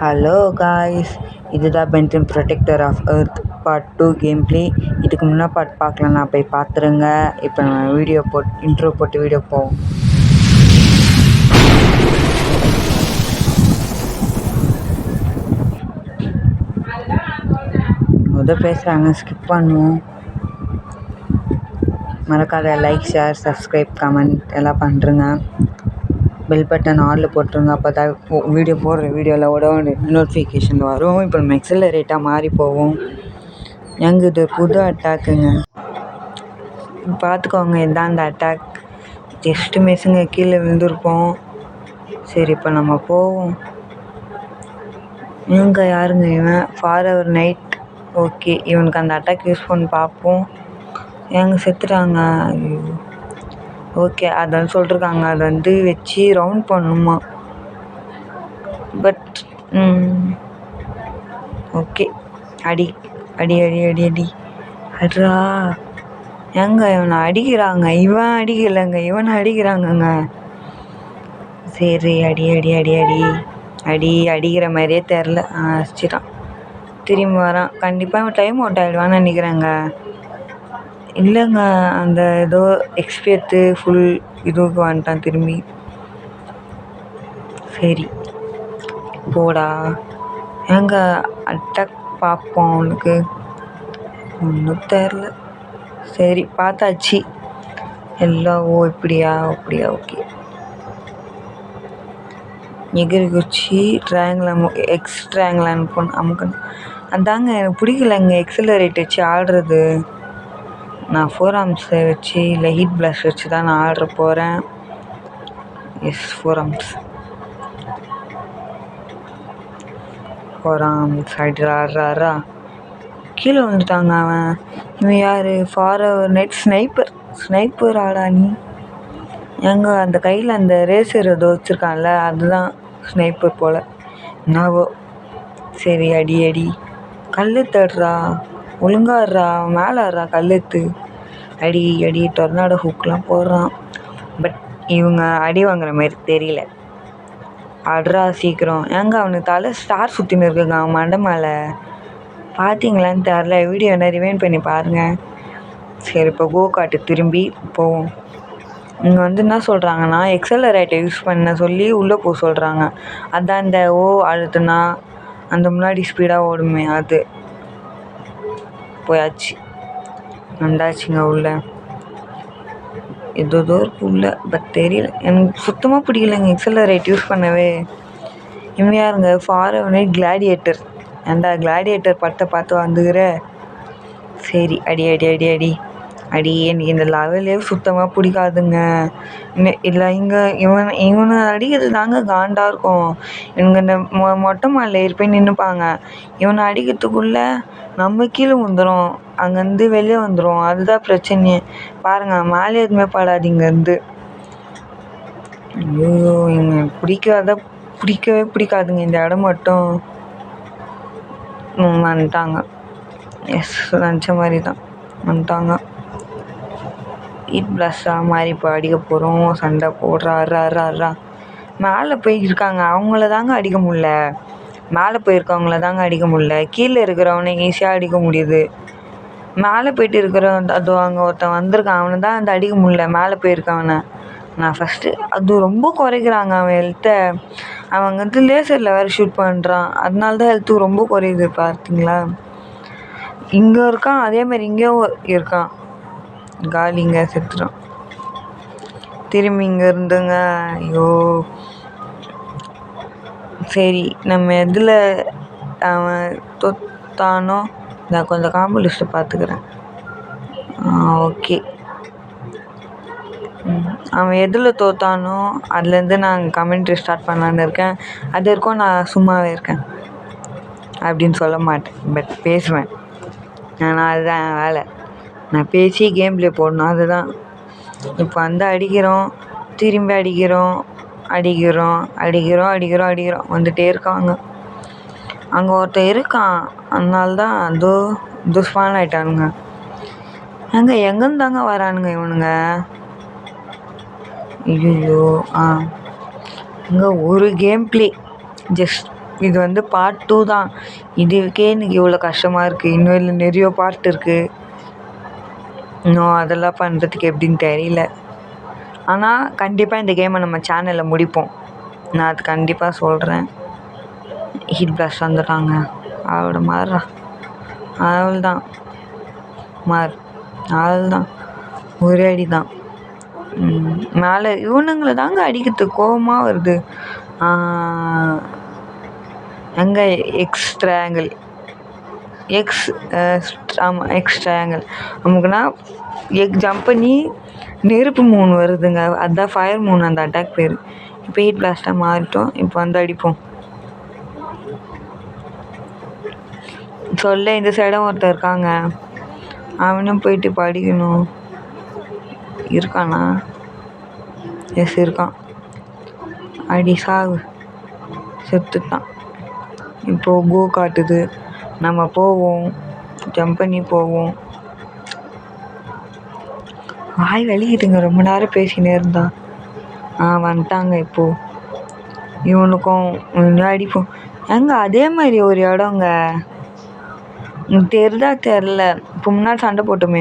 Hello guys, இதுதான் Ben Ten protector of earth part 2 game play. இதுக்கு முன்னே பார்ட் பார்க்கலாம், நான் போய் பார்த்துருங்க. இப்போ நம்ம இன்ட்ரோ போட்டு வீடியோ போவோம். பேசுகிறாங்க, ஸ்கிப் பண்ணுவோம். மறக்காத லைக், ஷேர், சப்ஸ்கிரைப், கமெண்ட் எல்லாம் பண்ணுறங்க. பெல் பட்டன் ஆலில் போட்டுருங்க, அப்போ தான் போடுற வீடியோவில் உடனே நோட்டிஃபிகேஷன் வரும். இப்போ நம்ம எக்ஸலரேட்டாக மாறி போவோம். இது புது அட்டாக்குங்க, பார்த்துக்கோங்க. இதுதான் அந்த அட்டாக். ஜஸ்ட்டு மிஸ்ஸுங்க, கீழே விழுந்திருப்போம். சரி, இப்போ நம்ம போவோம். யாருங்க இவன்? For our night. ஓகே, இவனுக்கு அந்த அட்டாக் யூஸ் பண்ணி பார்ப்போம். செத்துட்டாங்க. ஓகே, அதான் சொல்லிருக்காங்க, அதை வச்சு ரவுண்ட் பண்ணணுமா. பட் ஓகே, அடி அடி அடி அடி அடி அட்ரா. இவனை அடிக்கிறாங்க, இவன் அடிக்கலைங்க, இவனை அடிக்கிறாங்கங்க. சரி, அடி அடி அடி அடி அடி அடிக்கிற மாதிரியே தெரில. அடிச்சிட்டான். திரும்பி வரான். கண்டிப்பாக அவன் டைம் அவுட் ஆகிடுவான்னு நினைக்கிறேங்க. இல்லைங்க, அந்த ஏதோ எக்ஸ்பி ஃபுல் இதுவுக்கு வந்துட்டான் திரும்பி. சரி, போடா. அட்டாக் பார்ப்போம். அவனுக்கு ஒன்றும் தெரில. சரி, பார்த்தாச்சு எல்லாம். இப்படியா அப்படியா? ஓகே, எகிரி குச்சி ட்ரையாங்கிள் எக்ஸ் ட்ரையாங்கிள் அமுக்கணும். அதாங்க எனக்கு பிடிக்கலங்க எக்ஸலரேட் வச்சு ஆடுறது. நான் 4 ஆர்ம்ஸை வச்சு இல்லை ஹீட் பிளாஸ்ட் வச்சு தான் நான் ஆர்டர் போகிறேன். எஸ், 4 ஆர்ம்ஸ் ஆடுறா. கீழே வந்துட்டாங்க அவன். இவன் யார்? ஃபார் நைட் ஸ்னைப்பர் ஆடா நீ. அந்த கையில் அந்த ரேசர் ஏதோ வச்சுருக்கான்ல, அதுதான் ஸ்னைப்பர் போல். என்னவோ. சரி, அடி அடி. கல் தடுறா, ஒழுங்காடுறா, மேலே ஆடுறா, கல்லுத்து அடி அடி. டொர்னாடோ ஹுக்கெலாம் போடுறான். பட் இவங்க அடி வாங்குற மாதிரி தெரியல. ஆடுறா சீக்கிரம். அவனுக்கு தலை ஸ்டார் சுற்றின்னு இருக்குங்க அவன் மண்டை மேலே. பார்த்தீங்களான்னு தெரில, வீடியோ என்ன ரிவைண்ட் பண்ணி பாருங்கள். சரி, இப்போ கோ காட்டு திரும்பி போவோம். இங்கே என்ன சொல்கிறாங்கன்னா, எக்ஸலரேட்டை யூஸ் பண்ண சொல்லி உள்ளே போக சொல்கிறாங்க. அதான் இந்த அழுத்துனா அந்த முன்னாடி ஸ்பீடாக ஓடுமே, அது. போயாச்சு, வந்தாச்சுங்க உள்ள. ஏதோ உள்ள, பட் தெரியல. எனக்கு சுத்தமாக பிடிக்கலங்க எக்ஸலரேட் யூஸ் பண்ணவே. இவன் யாருங்க? For gladiator. கிளாடியேட்டர் படத்தை பார்த்து வந்துக்கிற. சரி, அடி அடி அடி அடி அடி. எனக்கு இந்த லெவலே சுத்தமாக பிடிக்காதுங்க. இல்லை, இவனை அடிக்கிறது தாங்க காண்டாக இருக்கும். இவங்க இந்த மொட்டை மாடில் ஏறி போய் நின்றுப்பாங்க. இவனை அடிக்கிறதுக்குள்ளே நம்ம கீழே வந்துடும், அங்கேருந்து வெளியே வந்துடும். அதுதான் பிரச்சனையே. பாருங்கள், மேலே எதுவுமே படாது இங்கேருந்து. ஐயோ, இங்கே பிடிக்கவே பிடிக்காதுங்க இந்த இடம் மட்டும். வந்துட்டாங்க. எஸ், நினச்ச மாதிரி தான் வந்துட்டாங்க. ஹீட் பிளாஸ்டாக மாதிரி இப்போ அடிக்க போகிறோம். சண்டை போடுறா. மேலே போயிருக்காங்க, அவங்கள தாங்க அடிக்க முடியல. மேலே போயிருக்கவங்கள தாங்க அடிக்க முடியல. கீழே இருக்கிறவனை ஈஸியாக அடிக்க முடியுது. மேலே போயிட்டு இருக்கிறவன் அது அங்கே ஒருத்தன் வந்திருக்கான், அவனை தான் அந்த அடிக்க முடியல. மேலே போயிருக்கவனை நான் ஃபஸ்ட்டு அது ரொம்ப குறைக்கிறாங்க அவன் ஹெல்த்தை. அவங்க லேசரில் வேறு ஷூட் பண்ணுறான், அதனால தான் ஹெல்த்து ரொம்ப குறையுது. பார்த்தீங்களா? இங்கே இருக்கான், அதேமாதிரி இங்கேயும் இருக்கான். காலிங்க செத்துட்டான். திரும்பி இங்கே இருந்துங்க. ஐயோ, சரி, நம்ம எதில் அவன் தொத்தானோ நான் கொஞ்சம் காம்போ லிஸ்ட்டை பார்த்துக்கிறேன். ஓகே, அவன் எதில் தோத்தானோ அதுலேருந்து நான் கமெண்ட்ரி ஸ்டார்ட் பண்ணலான்னு இருக்கேன். அது வரைக்கும் நான் சும்மாவே இருக்கேன் அப்படின்னு சொல்ல மாட்டேன், பட் பேசுவேன். ஆனால் அதுதான் வேலை. நான் பேசி கேம் ப்ளே போடணும், அதுதான். இப்போ அடிக்கிறோம், திரும்பி அடிக்கிறோம். வந்துகிட்டே இருக்காங்க. அங்கே ஒருத்தர் இருக்கான், அதனால தான் அதோ ஸ்பான் ஆகிட்டானுங்க. எங்கேருந்து தாங்க வரானுங்க இவனுங்க? ஐயோ, இங்கே ஒரு கேம் ப்ளே ஜஸ்ட் இது வந்து பார்ட் 2 தான். இதுக்கே எனக்கு இவ்வளோ கஷ்டமாக இருக்குது. இன்னும் இதில் நிறைய பார்ட் இருக்குது. இன்னும் அதெல்லாம் பண்ணுறதுக்கு எப்படின்னு தெரியல. ஆனால் கண்டிப்பாக இந்த கேமை நம்ம சேனலில் முடிப்போம். நான் அது கண்டிப்பாக சொல்கிறேன். ஹீட் பிளாஸ்ட் வந்துட்டாங்க. அவளோட மாறுறா. அவள்தான் அவள்தான் ஒரே அடி தான். மேலே இவனுங்களை தாங்க அடிக்கிறதுக்கு கோபமாக வருது. எங்கே எக்ஸ் ட்ரையாங்கிள் ஆமாம் எக்ஸ் ட்ரையாங்கிள் நமக்குன்னா ஜம்ப் பண்ணி நெருப்பு மூணு வருதுங்க. அதுதான் ஃபயர் மூணு அந்த அட்டாக் பேர். இப்போ ஹீட் பிளாஸ்ட்டாக மாறிட்டோம். இப்போ வந்து அடிப்போம். சொல்ல இந்த சைடும் ஒருத்தர் இருக்காங்க. அவனும் போயிட்டு இப்போ அடிக்கணும். இருக்கானா? எஸ் இருக்கான். அடி சாவு. செத்துட்டான். இப்போது கோ காட்டுது. நம்ம போவோம். ஜம்ப் பண்ணி போவோம். வாய் வலிக்குதுங்க ரொம்ப நேரம் பேசினே இருந்தா. வந்துட்டாங்க இப்போது. இவனுக்கும் அடிப்போம். எங்க அதே மாதிரி ஒரு இடங்க தெரிதா தெரில. இப்போ முன்னாடி சண்டை போட்டோமே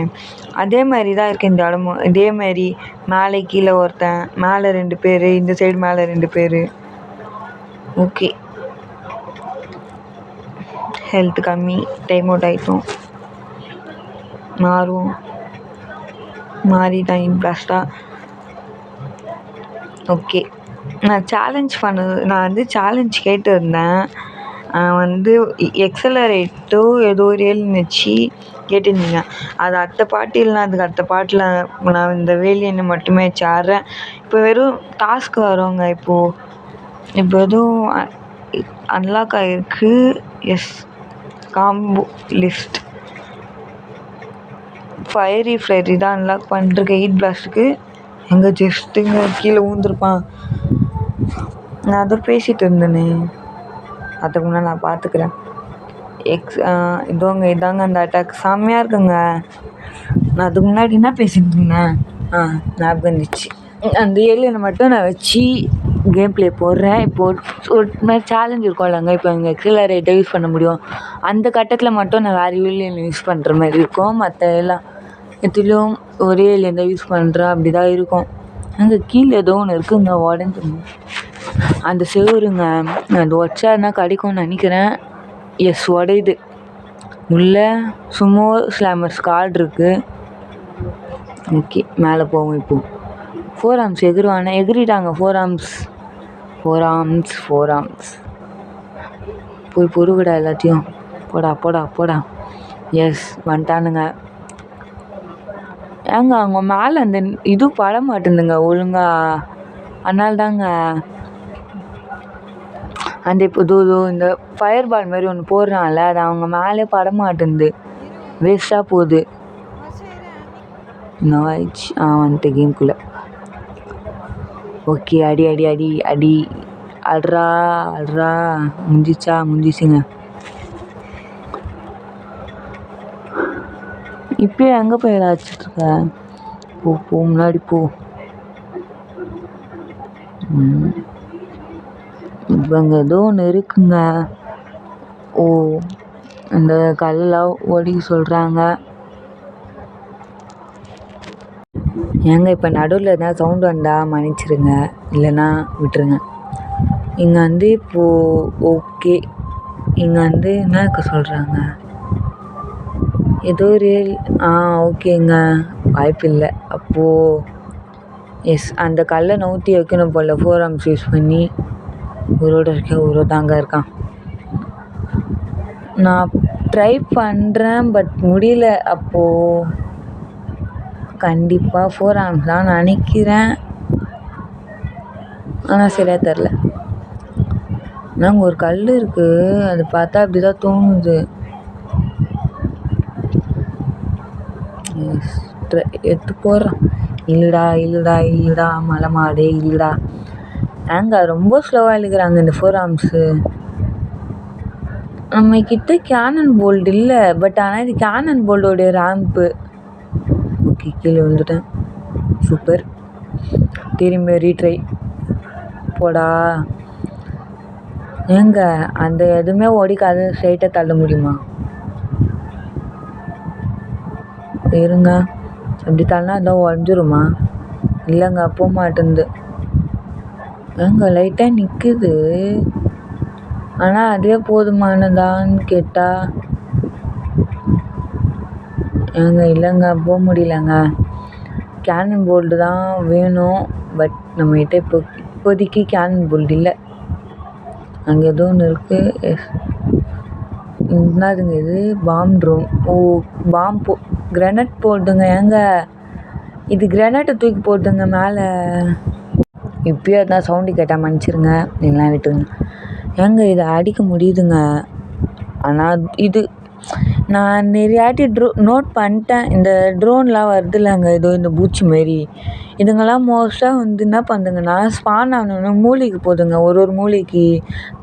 அதே மாதிரி தான் இருக்குது இந்த இடமும். இதே மாதிரி மேலே கீழே ஒருத்தன், மேலே 2 பேர், இந்த சைடு மேலே 2 பேர். ஓகே ஹெல்த் கம்மி. டைம் அவுட் ஆகிட்டோம். மாறி தான் ஹீட் பிளாஸ்ட்டாக. ஓகே நான் சேலஞ்ச் கேட்டிருந்தேன். வந்து எக்ஸலரேட்டோ ஏதோ ஒரு ஏலியன் வச்சு கேட்டிருந்தீங்க. அது அடுத்த பாட்டு இல்லைனா அதுக்கு அடுத்த பாட்டில் நான் இந்த வேலியனை மட்டுமே வச்சு ஆடுறேன். இப்போ வெறும் டாஸ்க் வருவாங்க. இப்போ எதுவும் அன்லாக் ஆகிருக்கு. Yes combo list fiery flurry தான் அன்லாக் பண்ணிருக்கேன் ஹீட் பிளாஸ்ட்டுக்கு. எங்கே ஜஸ்ட்டுங்க கீழே ஊந்துருப்பான். நான் அதை பேசிகிட்டு இருந்தேனே. அதுக்கு முன்னாடி நான் பார்த்துக்கிறேன். இதாங்க அந்த அட்டாக் செம்மையாக இருக்குங்க. நான் அதுக்கு முன்னாடி என்ன பேசிகிட்டு இருந்தேன்? ஞாபகம் இருந்துச்சு. அந்த ஏலியனை மட்டும் நான் வச்சு கேம் ப்ளே போடுறேன். இப்போது ஒரு மாதிரி சேலஞ்ச் இருக்கும் இல்லைங்க. இப்போ எங்கள் எக்ஸலரேட்டை யூஸ் பண்ண முடியும். அந்த கட்டத்தில் மட்டும் நான் வேறு ஏலியன் யூஸ் பண்ணுற மாதிரி இருக்கும். மற்ற எல்லாம் எதுலேயும் ஒரே ஏலியன் தான் யூஸ் பண்ணுறேன். அப்படி தான் இருக்கும். அங்கே கீழே ஏதோ ஒன்று இருக்குங்க உடஞ்சிருங்க. அந்த செவருங்க அது உடச்சாருன்னா கிடைக்கும்னு நினைக்கிறேன். எஸ் உடையுது. உள்ளே சுமோ ஸ்லாமர்ஸ் கார்டு இருக்குது. ஓகே மேலே போவோம். இப்போது 4 ஆர்ம்ஸ் எகிரிட்டாங்க. 4 ஆர்ம்ஸ் போய் பொறுவிடா எல்லாத்தையும். போடா. எஸ் வந்துட்டானுங்க. ஏங்க அவங்க மேலே அந்த இது பட மாட்டேங்குதுங்க ஒழுங்கா. அதனால தாங்க அந்த இப்போ இந்த ஃபயர் பால் மாதிரி ஒன்று போடுறான்ல, அது அவங்க மேலே பட மாட்டேங்குது. வேஸ்ட்டாக போகுது. இன்னும் ஆயிடுச்சு. வந்துட்டு கேம்குள்ளே. ஓகே அடி அட்ரா முடிஞ்சிச்சுங்க. இப்போயே எங்கே போய் அடிச்சிட்ருக்க? போ முன்னாடி போ. இவங்க ஏதோ ஒன்று இருக்குங்க. இந்த கல்லெலாம் ஒடிக்க சொல்கிறாங்க. ஏங்க இப்போ நடுவில் எதனா சவுண்டு வந்தால் மன்னிச்சிடுங்க, இல்லைன்னா விட்டுருங்க. இங்கே வந்து இப்போது ஓகே. இங்கே வந்து என்ன இருக்க சொல்கிறாங்க? ஏதோ ஓகேங்க வாய்ப்பு இல்லை. அப்போது எஸ் அந்த கல்லை நவுத்தி வைக்கணும் போல் 4 ஆர்ம்ஸ் யூஸ் பண்ணி. தாங்க இருக்கான். நான் ட்ரை பண்ணுறேன் பட் முடியல. அப்போது கண்டிப்பாக 4 ஆர்ம்ஸ் தான் நினைக்கிறேன். ஆனால் சரியாக தெரில. நாங்கள் ஒரு கல் இருக்குது. அது பார்த்தா அப்படி தான் தோணுது. எடுத்து போடுறான். இல்லைடா மலை மாடே இல்லைடா. ஏங்க ரொம்ப ஸ்லோவாக இழுக்கிறாங்க இந்த 4 ஆர்ம்ஸு. நம்மக்கிட்ட கேனன் போல்ட் இல்லை. பட் ஆனால் இது கேனன் போல்டோடைய ரேம்ப்பு. ஓகே கீழே வந்துட்டேன். சூப்பர். திரும்பி ரீட்ரை போடா. ஏங்க அந்த எதுவுமே ஓடிக்காது ஸ்ட்ரைட்டாக தள்ள முடியுமா? இருங்க, இப்படி தள்ளனா எல்லாம் உடஞ்சிருமா? இல்லைங்க போக மாட்டேங்குது. ஏங்க லைட்டாக நிற்குது, ஆனால் அதுவே போதுமானதான்னு கேட்டால் ஏங்க இல்லைங்க போக முடியலங்க. கேனன் போல்டு தான் வேணும், பட் நம்மகிட்ட இப்போதைக்கு கேனன் போல்டு இல்லை. அங்கே ஏதோ ஒன்று இருக்குது. என்னதுங்க இது? Bomb drone. ஓ கிரனட் போட்டுங்க. ஏங்க இது கிரனட்டை தூக்கி போட்டுங்க மேலே. இப்போயே அதான் சவுண்டு கேட்டால் மன்னிச்சிருங்க, எல்லாம் விட்டுருங்க. ஏங்க இதை அடிக்க முடியுதுங்க, ஆனால் இது நான் நிறையாட்டி நோட் பண்ணிட்டேன். இந்த ட்ரோன்லாம் வருது இல்லைங்க, ஏதோ இந்த பூச்சி மாரி, இதுங்கெல்லாம் மோஸ்ட்டாக வந்து என்ன பண்ணுதுங்கன்னா ஸ்பான் ஆனோன்னு மூளைக்கு போதுங்க. ஒரு மூளைக்கு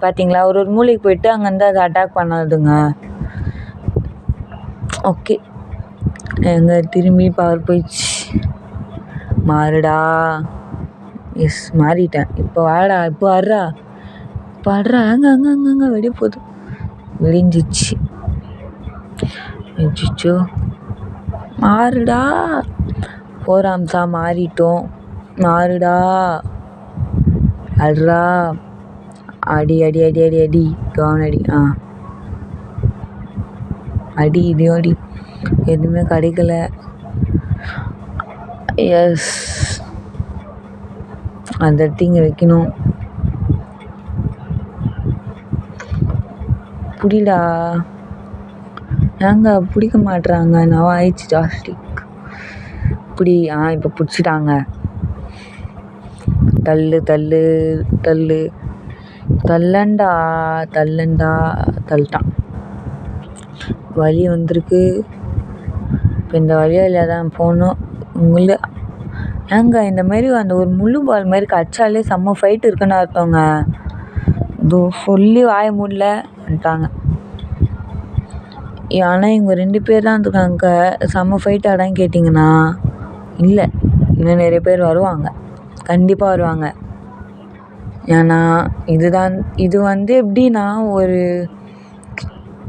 பார்த்தீங்களா, ஒரு மூளைக்கு போயிட்டு அங்கேருந்து அதை அட்டாக் பண்ணாதுங்க. ஓகே, எங்க திரும்பி பவர் போயிடுச்சு. மாறுடா. எஸ் மாறிட்டேன். இப்போ வாடா, இப்போ வர்றா, இப்போ வர்றா. அங்கே வெளியே போகுது. விடிஞ்சிச்சு. அச்சோ, மாறுடா. 4 ஆம்ஸாக மாறிட்டோம். மாறுடா, அட்ரா. அடி அடி அடி அடி அடி கவனடி. அடி இதையும் அடி. எதுவுமே கிடைக்கல. எஸ், அந்த இடத்து இங்கே வைக்கணும். புடிடா. ஏங்க பிடிக்க மாட்டுறாங்க, நான் ஆயிடுச்சு ஜாஸ்டிக். இப்படி இப்போ பிடிச்சிட்டாங்க. தள்ளு தள்ளு தள்ளு தள்ளண்டா தள்ளிட்டான். வழி வந்திருக்கு. இப்போ இந்த வழியாக தான் போகணும். ஏங்க இந்த மாதிரி அந்த ஒரு முள்ளு பால் மாதிரி கச்சாலே செம்ம ஃபைட் இருக்குன்னு அர்த்தங்க. இதோ சொல்லி வாய முடியலன்ட்டாங்க. ஆனால் இவங்க 2 பேர் தான் இருக்காங்க. செம்ம ஃபைட் ஆடான்னு கேட்டிங்கன்னா இல்லை, இன்னும் நிறைய பேர் வருவாங்க, கண்டிப்பாக வருவாங்க. ஏன்னா இது வந்து எப்படின்னா ஒரு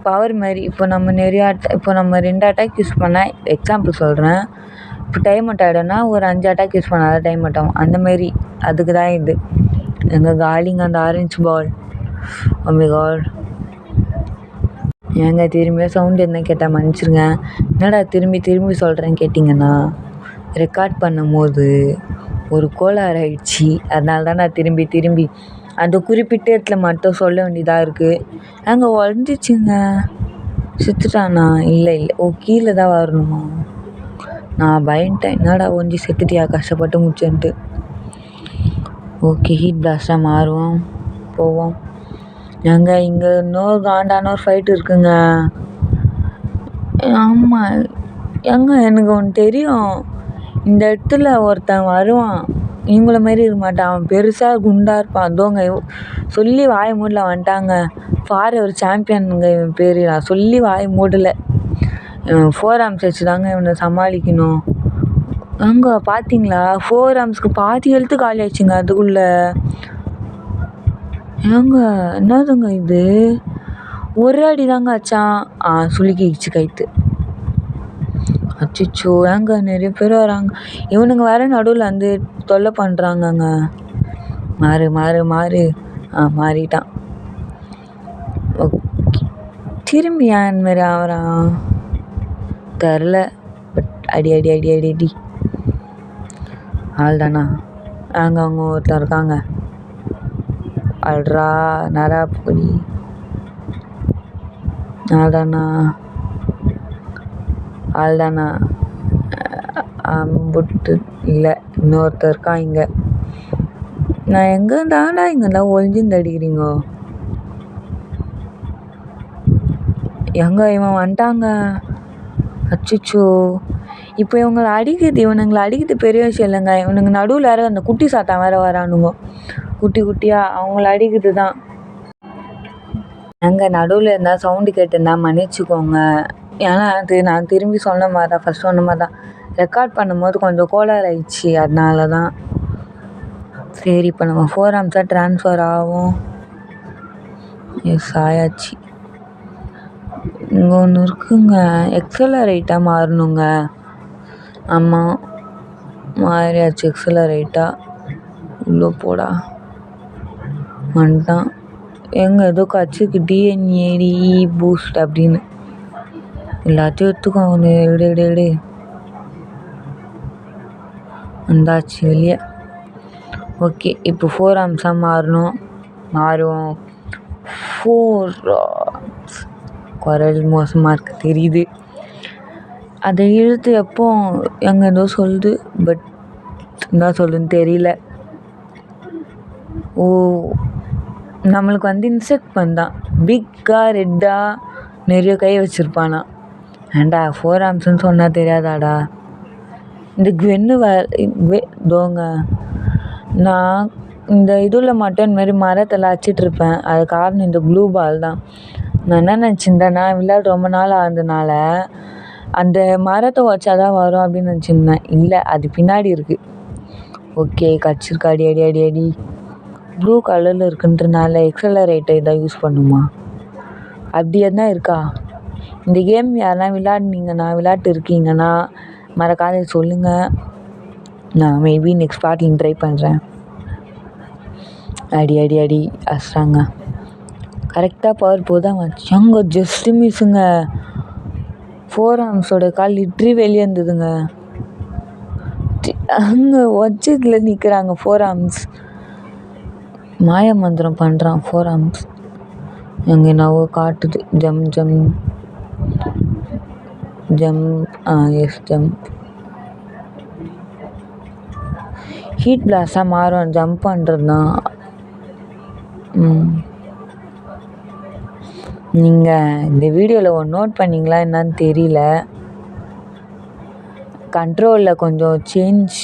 பவர் மாதிரி. இப்போ நம்ம நம்ம 2 அட்டாக் யூஸ் பண்ணால், எக்ஸாம்பிள் சொல்கிறேன், இப்போ டைம் அவுட் ஆகிடும்னா ஒரு 5 அட்டாக் யூஸ் பண்ணால் டைம் அவுட் ஆகும். அந்த மாரி அதுக்கு தான் இது. எங்கள் காலிங்க அந்த orange ball. Oh my God. ஏங்க திரும்பியும் சவுண்டு என்ன கேட்டால் மன்னிச்சிருங்க. என்னடா திரும்பி சொல்கிறேன்னு கேட்டிங்கன்னா, ரெக்கார்ட் பண்ணும்போது ஒரு கோளாறு ஆகிடுச்சி. அதனால தான் நான் திரும்பி அந்த குறிப்பிட்ட இடத்துல மட்டும் சொல்ல வேண்டியதாக இருக்குது. அங்கே உடஞ்சிச்சிங்க. செத்துட்டானா? இல்லை ஓ கீழே தான் வரணுமா? நான் பயந்துட்டேன், என்னடா ஒஞ்சி செத்துட்டியா கஷ்டப்பட்டு முடிச்சேன்ட்டு. ஓகே, ஹீட் பிளாஸ்டாக மாறுவோம், போவோம். ஏங்க இங்கே இன்னொரு காண்டான ஒரு ஃபைட் இருக்குங்க. ஆமாம் ஏங்க, எனக்கு ஒன்று தெரியும். இந்த இடத்துல ஒருத்தன் வருவான், இவங்கள மாரி இருக்க மாட்டான். அவன் பெருசாக குண்டாக இருப்பான். அதோங்க சொல்லி வாய மூடல வந்துட்டாங்க. ஒரு சாம்பியனுங்க இவன் பேர். நான் சொல்லி வாய மூடலை. 4 ஆம்ஸ் வச்சு தாங்க இவனை சமாளிக்கணும். அங்கே பார்த்தீங்களா, 4 ஆம்ஸ்க்கு பாதி எழுத்து காலி ஆயிடுச்சுங்க அதுக்குள்ளே. ஏங்க என்னதுங்க இது? ஒரு அடி தாங்க ஆச்சான். சுளுக்கிச்சு கைத்து. அச்சிச்சோ, ஏங்க நிறைய பேர் வராங்க. இவனுங்க வேற நடுவில் வந்து தொல்லை பண்ணுறாங்கங்க. மாறு மாறிட்டான். ஓகே, திரும்பி ஏன் இந்த மாதிரி ஆகிறான் தெரில. பட் அடி அடி அடி அடி அடி. ஆள் தானா? அவங்க ஒருத்தர் இருக்காங்க. அல்ரா நரா பொடி. ஆள்தானா? அம்புட்டு இல்லை, இன்னொருத்தர் இருக்கான் இங்கே. நான் எங்கே தாண்டா இங்கெல்லாம் ஒழிஞ்சுன்னு அடிக்கிறீங்கோ? எங்க இவன் வந்துட்டாங்க. அச்சிச்சோ, இப்போ இவனுங்களை அடிக்கிறது பெரிய விஷயம் இல்லைங்க. இவனுங்க நடுவில் வேறு அந்த குட்டி சாத்தான் வேறு வரானுங்க, குட்டியாக அவங்கள அடிக்கிறது தான். எங்கள் நடுவில் இருந்தால் சவுண்டு கேட்டுருந்தா மன்னிச்சிக்கோங்க. ஏன்னா அது நான் திரும்பி சொன்ன மாதிரி தான், ஃபஸ்ட் சொன்ன மாதிரி தான், ரெக்கார்ட் பண்ணும்போது கொஞ்சம் கோளாறு ஆயிடுச்சு, அதனால தான். சரி, இப்போ நம்ம 4 ஆம்ஸாக ட்ரான்ஸ்ஃபர் ஆகும். எஸ் ஆயாச்சு. இங்கே ஒன்று இருக்குங்க, எக்ஸலரேட்டாக மாறணுங்க. ஆமாம், மாறியாச்சு எக்ஸலரேட்டாக. உள்ளே போடா வந்துட்டான். எங்கே ஏதோ கட்சிக்கு டிஎன்ஏடி பூஸ்ட் அப்படின்னு எல்லாத்தையும் எடுத்துக்கோ. ஒன்று எடு வந்தாச்சு வெளியே. ஓகே, இப்போ 4 ஆர்ம்ஸாக மாறுவோம். 4 ஆர்ம்ஸ். குரல் மோசமாக இருக்குது தெரியுது. அதை இழுத்து எப்போ எங்கே ஏதோ சொல்லுது, பட் என்ன சொல்லுன்னு தெரியல. ஓ, நம்மளுக்கு இன்செக்ட் பண்ணான். பிக்காக ரெட்டாக நிறைய கை வச்சுருப்பானா. ஏண்டா 4 ஆர்ம்ஸ்ன்னு சொன்னால் தெரியாதாடா. இந்த குவென்னு தோங்க, நான் இந்த இதில் மட்டும் இந்தமாரி மரத்தில் அடிச்சிட்ருப்பேன். அது காரணம் இந்த ப்ளூ பால் தான். நான் என்ன நினச்சிருந்தேன்னா, விளையாட ரொம்ப நாள் ஆனதுனால அந்த மரத்தை உடச்சாதான் வரும் அப்படின்னு நினச்சிருந்தேன். இல்லை, அது பின்னாடி இருக்குது. ஓகே, கடிச்சிருக்கா. அடி. ப்ளூ கலரில் இருக்குன்றனால எக்ஸலரேட்டை இதான் யூஸ் பண்ணுமா? அப்படி எதுனா இருக்கா? இந்த கேம் யாருன்னா விளையாட்டு இருக்கீங்கன்னா மறக்காத சொல்லுங்கள். நான் மேபி நெக்ஸ்ட் பார்ட்டில் ட்ரை பண்ணுறேன். அடி அடிச்சாங்க. கரெக்டாக பவர் போதான் வச்சாங்க. ஜஸ்ட்டு மிஸ்ஸுங்க. 4 ஆர்ம்ஸோட கால் லிட்ரி வெளியே இருந்ததுங்க. அங்கே வச்சதில் நிற்கிறாங்க 4 ஆர்ம்ஸ். மாய மந்திரம் பண்ணுறான் 4 ஆர்ம்ஸ். எங்கே என்னவோ காட்டுது. ஜம்ப். Yes jump. ஹீட் பிளாஸ்டாக மாறும் ஜம்ப் பண்ணுறது தான். நீங்கள் இந்த வீடியோவில் ஒரு நோட் பண்ணிங்களா என்னன்னு தெரியல. கண்ட்ரோலில் கொஞ்சம் சேஞ்ச்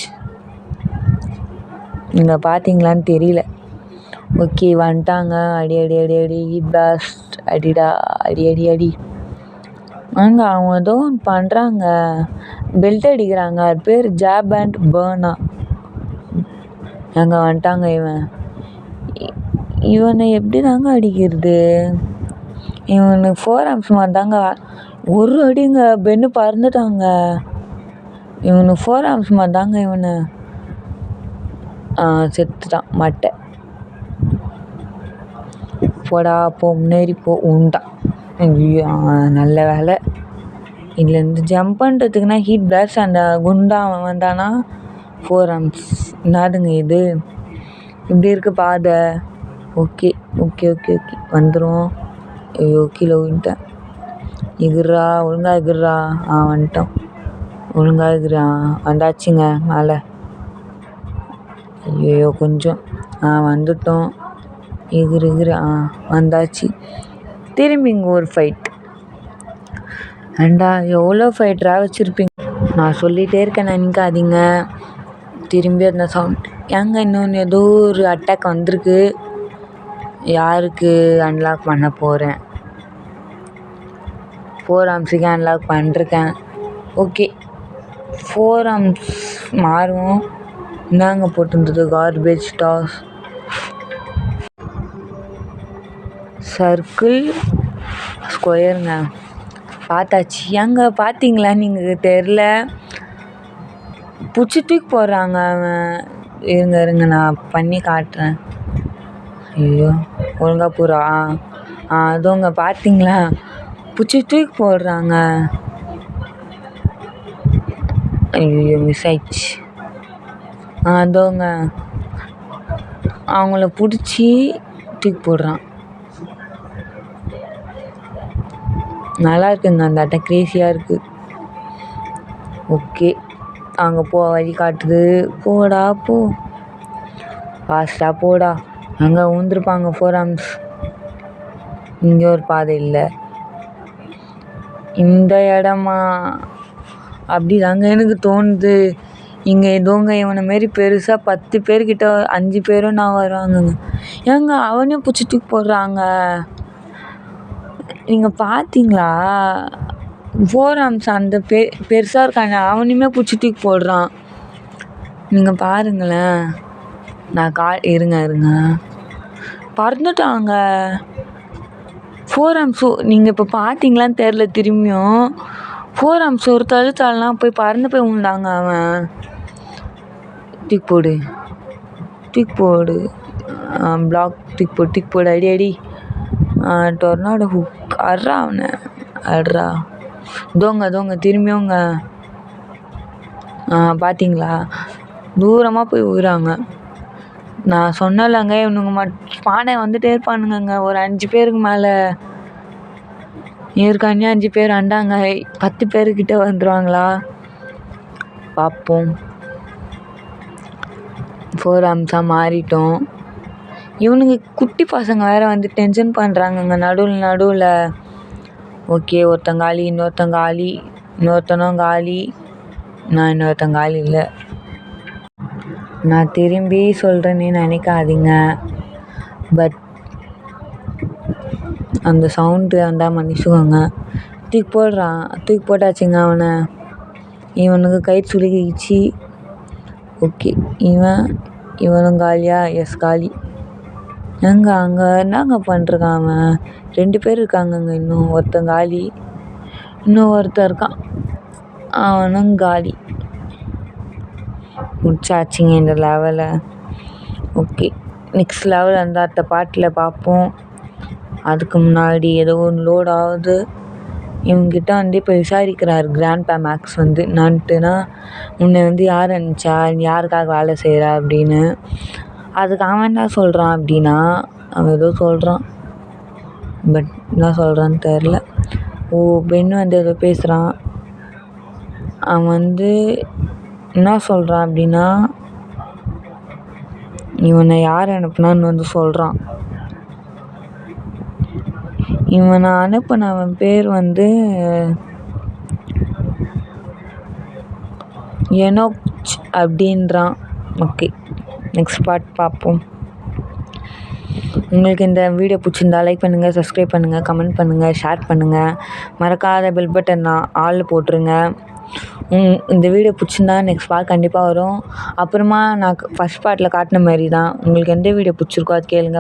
நீங்கள் பார்த்தீங்களான்னு தெரியல. ஓகே, வந்துட்டாங்க. அடி ஹீட் பிளாஸ்ட். அடி. வாங்க, அவங்க ஏதோ ஒன்று பண்ணுறாங்க. பெல்ட் அடிக்கிறாங்க. அது பேர் ஜாப் அண்ட் பர்னா. அங்கே வந்துட்டாங்க. இவனை எப்படி தாங்க அடிக்கிறது? இவனுக்கு 4 ஆர்ம்ஸ் மாதிரி தாங்க. ஒரு அடிங்க பென்னு பறந்துட்டாங்க. இவனுக்கு 4 ஆர்ம்ஸ் மாதிரி தாங்க. இவனை செத்துட்டான். மட்டை போடா, போ முன்னேறி போ. உண்டான். நல்ல வேலை. இதுலேருந்து ஜம்ப் பண்ணுறதுக்குன்னா ஹீட் பிளாஸ்ட். அந்த குண்டா வந்தானா 4 ஆர்ம்ஸ். என்னதுங்க இது இப்படி இருக்குது பாதை? ஓகே வந்துடும். ஐயோ, கீழே விழுந்துட்டேன். எகுறா, ஒழுங்காக எகுறா. வந்துட்டோம். ஒழுங்காக எகுறா. வந்தாச்சுங்க மேலே. ஐயோ, கொஞ்சம் வந்துட்டோம். எகுறு. வந்தாச்சு. திரும்பி இங்கே ஒரு ஃபைட். ஏண்டா எவ்வளோ ஃபைட்டராக வச்சுருப்பீங்க. நான் சொல்லிகிட்டே இருக்கேன், நினைக்காதீங்க. திரும்பி அந்த சவுண்ட். இன்னொன்று ஏதோ ஒரு அட்டாக் வந்திருக்கு. யாருக்கு அன்லாக் பண்ண போகிறேன்? 4 ஆர்ம்ஸுக்கு அன்லாக் பண்ணிருக்கேன். ஓகே, 4 ஆர்ம்ஸ் மாறுவோம். என்னங்க போட்டுருந்தது? Garbage toss. சர்க்கிள் ஸ்கொயருங்க. பார்த்தாச்சு. பார்த்தீங்களா? நீங்கள் தெரில. பிடிச்சி தூக்கி போடுறாங்க. அவன் இருங்க நான் பண்ணி காட்டுறேன். ஐயோ, ஒழுங்காக போகிறா. அதுவுங்க பார்த்தீங்களா? பிடிச்சி தூக்கி போடுறாங்க. ஐயோ, மிஸ் ஆயிடுச்சு. அதுவுங்க அவங்கள பிடிச்சி தூக்கி போடுறான். நல்லா இருக்குங்க அந்த ஆட்டம். க்ரேஸியாக இருக்குது. ஓகே, அங்கே வழி காட்டுது. போடா போ, ஃபாஸ்ட்டாக போடா. அங்கே ஊந்துருப்பாங்க 4 ஆர்ம்ஸ். இங்கே ஒரு பாதை இல்லை. இந்த இடமா? அப்படி தாங்க எனக்கு தோணுது. இங்கே ஏதோங்க இவனை மாரி பெருசாக 10 பேர்கிட்ட 5 பேரும் நான் வருவாங்கங்க. அவனையும் பிடிச்சி தூக்கி போடுறாங்க. நீங்கள் பார்த்தீங்களா? 4 ஆர்ம்ஸ் அந்த பெருசாக இருக்காங்க. அவனையுமே பிடிச்சி தூக்கி போடுறான். நீங்கள் பாருங்களேன். நான் இருங்க பறந்துட்டாங்க. 4 ஆம்ஸ் நீங்கள் இப்போ பார்த்தீங்களான்னு தெரில திரும்பியும் 4 ஆம்ஸ் ஒரு தள்ளுத்தாலாம் போய் பறந்து போய் விழுந்தாங்க அவன். தூக்கி போடு பிளாக் தூக்கி போடு அடி டொர்னாடோ ஹுக் அட்றா அவனை அட்றா. தோங்க திரும்பியோங்க பார்த்தீங்களா தூரமாக போய் விழுறாங்க. நான் சொன்னலைங்க இவனுங்க பானை வந்துட்டே இருப்பானுங்கங்க. ஒரு 5 பேருக்கு மேலே ஏற்கனவே 5 பேர் அண்டாங்க. 10 பேருக்கிட்ட வந்துடுவாங்களா பார்ப்போம். 4 ஆம்ஸாக மாறிட்டோம். இவனுங்க குட்டி பசங்க வேறு வந்து டென்ஷன் பண்ணுறாங்கங்க நடுவில். ஓகே ஒருத்தன் காலி இன்னொருத்தனும் காலி. நான் இன்னொருத்தன் காலி இல்லை. நான் திரும்பி சொல்கிறேன்னு நினைக்காதீங்க. பட் அந்த சவுண்டு வந்தால் மன்னிச்சுக்கோங்க. தூக்கி போட்டாச்சுங்க அவனை. இவனுக்கு கயிறு சுளுக்கிச்சு. ஓகே இவனும் காலியா? எஸ் காலி. அங்கே என்னங்க பண்ணிருக்கான் அவன்? 2 பேர் இருக்காங்கங்க. இன்னும் ஒருத்தன் காலி. இன்னும் ஒருத்தன் இருக்கான் அவனும் காலி. முடிச்சாச்சுங்க இந்த லெவலை. ஓகே நெக்ஸ்ட் லெவல் அந்த அடுத்த பாட்டில் பார்ப்போம். அதுக்கு முன்னாடி ஏதோ ஒன்று லோட் ஆகுது. இவங்ககிட்ட வந்து இப்போ விசாரிக்கிறார் கிராண்ட்பா மேக்ஸ் வந்து என்னான்ட்டுனா உன்னை வந்து யார் அனுப்பிச்சா யாருக்காக வேலை செய்கிற அப்படின்னு. அதுக்கு அவன் என்ன சொல்கிறான் அப்படின்னா அவன் ஏதோ சொல்கிறான். பட் என்ன சொல்கிறான்னு தெரில. பெண்ணு வந்து ஏதோ பேசுகிறான். அவன் வந்து என்ன சொல்கிறான் அப்படின்னா இவனை யார் அனுப்புனான்னு வந்து சொல்கிறான். இவனை அனுப்பினவன் பேர் வந்து எனோச் அப்படின்றான். ஓகே நெக்ஸ்ட் பார்ட் பார்ப்போம். உங்களுக்கு இந்த வீடியோ பிடிச்சிருந்தா லைக் பண்ணுங்கள், சப்ஸ்கிரைப் பண்ணுங்கள், கமெண்ட் பண்ணுங்கள், ஷேர் பண்ணுங்கள். மறக்காத பெல் பட்டன் ஆல் போட்டுருங்க. இந்த வீடியோ பிடிச்சிருந்தா நெக்ஸ்ட் பார்ட் கண்டிப்பாக வரும். அப்புறமா நான் ஃபஸ்ட் பார்ட்டில் காட்டின மாதிரி தான் உங்களுக்கு எந்த வீடியோ பிடிச்சிருக்கோ அது கேளுங்க.